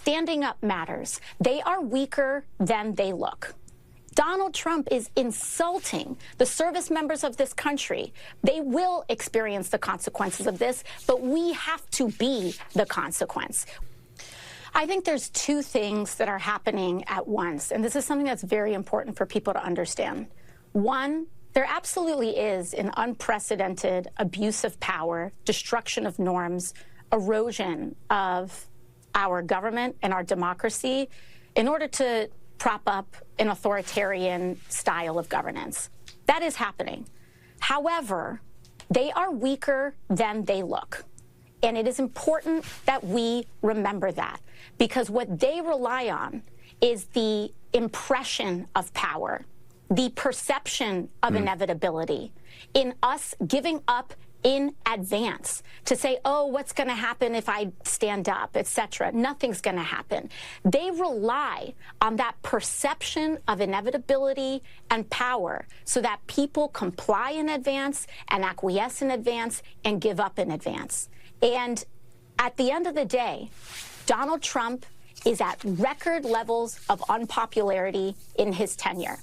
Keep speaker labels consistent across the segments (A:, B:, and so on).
A: standing up matters. They are weaker than they look. Donald Trump is insulting the service members of this country. They will experience the consequences of this, but we have to be the consequence. I think there's two things that are happening at once, and this is something that's very important for people to understand. One, there absolutely is an unprecedented abuse of power, destruction of norms, erosion of our government and our democracy in order to prop up an authoritarian style of governance. That is happening. However, they are weaker than they look. And it is important that we remember that, because what they rely on is the impression of power, the perception of inevitability, in us giving up in advance to say, oh, what's going to happen if I stand up, etc. Nothing's going to happen. They rely on that perception of inevitability and power so that people comply in advance and acquiesce in advance and give up in advance. And at the end of the day, Donald Trump is at record levels of unpopularity in his tenure.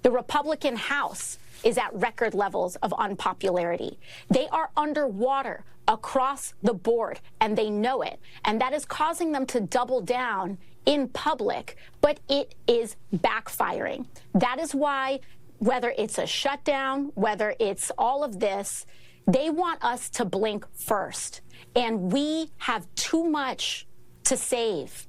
A: The Republican House is at record levels of unpopularity. They are underwater across the board, and they know it. And that is causing them to double down in public, but it is backfiring. That is why, whether it's a shutdown, whether it's all of this, they want us to blink first. And we have too much to save.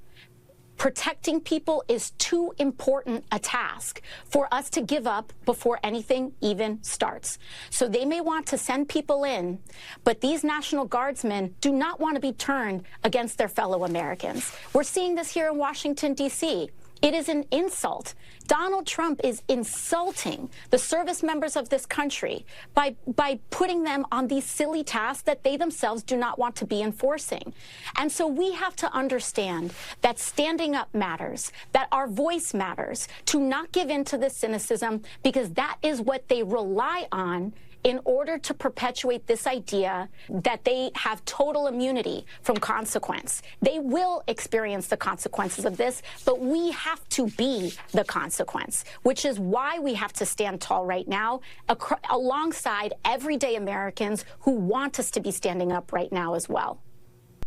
A: Protecting people is too important a task for us to give up before anything even starts. So they may want to send people in, but these National Guardsmen do not want to be turned against their fellow Americans. We're seeing this here in Washington, D.C. It is an insult. Donald Trump is insulting the service members of this country by putting them on these silly tasks that they themselves do not want to be enforcing. And so we have to understand that standing up matters, that our voice matters, to not give in to this cynicism, because that is what they rely on in order to perpetuate this idea that they have total immunity from consequence. They will experience the consequences of this, but we have to be the consequence, which is why we have to stand tall right now alongside everyday Americans who want us to be standing up right now as well.